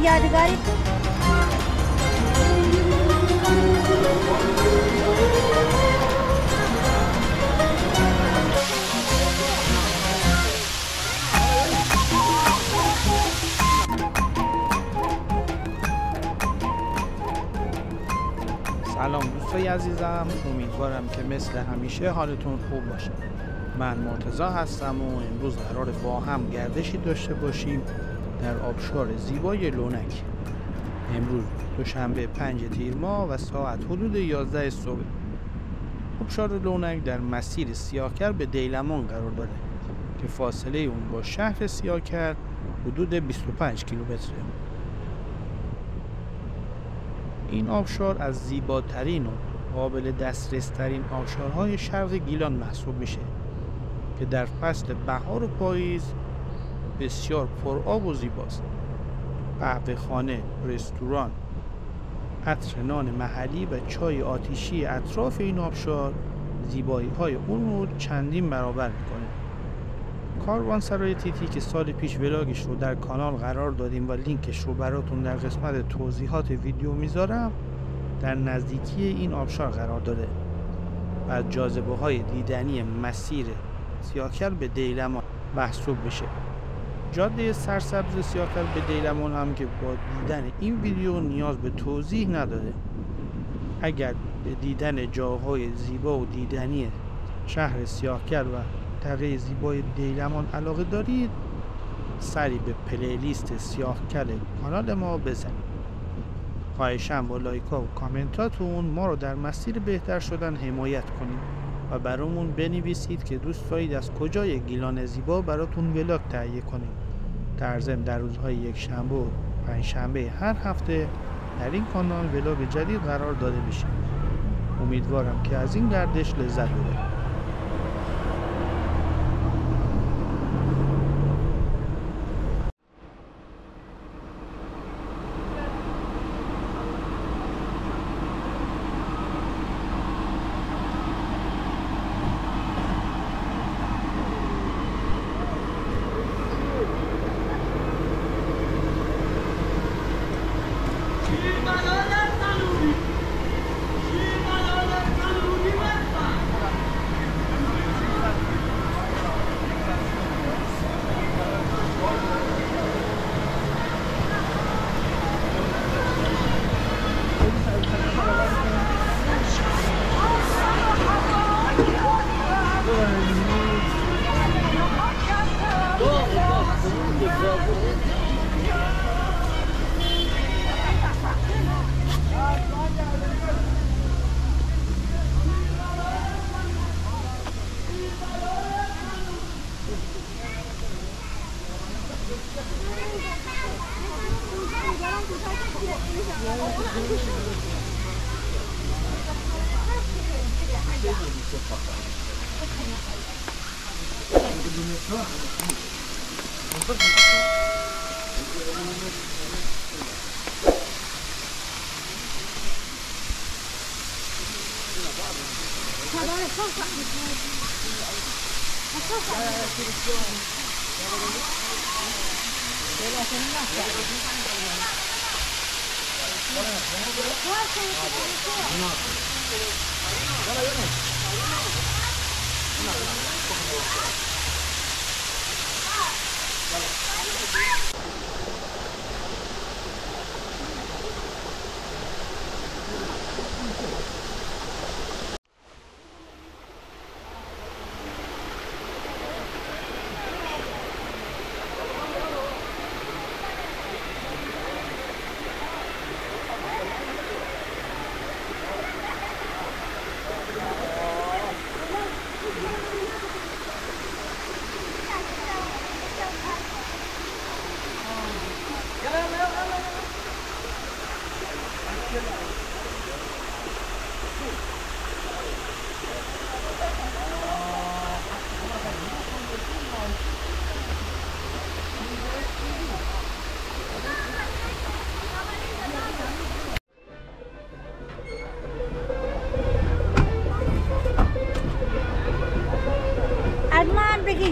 یادگاری سلام دوستای عزیزم، امیدوارم که مثل همیشه حالتون خوب باشه. من مرتضی هستم و امروز قراره با هم گردشی داشته باشیم در آبشار زیبای لونک. امروز دوشنبه 5 تیر ماه و ساعت حدود 11 صبح. آبشار لونک در مسیر سیاهکر به دیلمان قرار داره که فاصله اون با شهر سیاهکر حدود 25 کیلومتره. این آبشار از زیباترین و قابل دسترس ترین آبشارهای شرق گیلان محسوب میشه که در فصل بهار و پاییز بسیار پرآب و زیباست. قهوه خانه، رستوران، عطر نان محلی و چای آتیشی اطراف این آبشار زیبایی های اون رو چندین برابر میکنه. کاروانسرای تیتی که سال پیش ولاگش رو در کانال قرار دادیم و لینکش رو براتون در قسمت توضیحات ویدیو میذارم، در نزدیکی این آبشار قرار داره و از جاذبه های دیدنی مسیر سیاهکر به دیلمان محسوب بشه. جاده سرسبز سیاهکر به دیلمان هم که با دیدن این ویدیو نیاز به توضیح نداره. اگر به دیدن جاهای زیبا و دیدنی شهر سیاهکر و تغییر زیبای دیلمان علاقه دارید، سری به پلیلیست سیاهکر کانال ما بزنید. خواهشاً با لایک‌ها و کامنتاتون ما رو در مسیر بهتر شدن حمایت کنید و برامون بنویسید که دوست دارید از کجای گیلان زیبا براتون ولاگ تهیه کنیم. در ضمن در روزهای یکشنبه و پنجشنبه هر هفته در این کانال ولاگ جدید قرار داده میشه. امیدوارم که از این گردش لذت ببرید.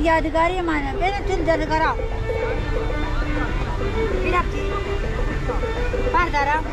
یادگاری منه. بین تو درگرا. برادرم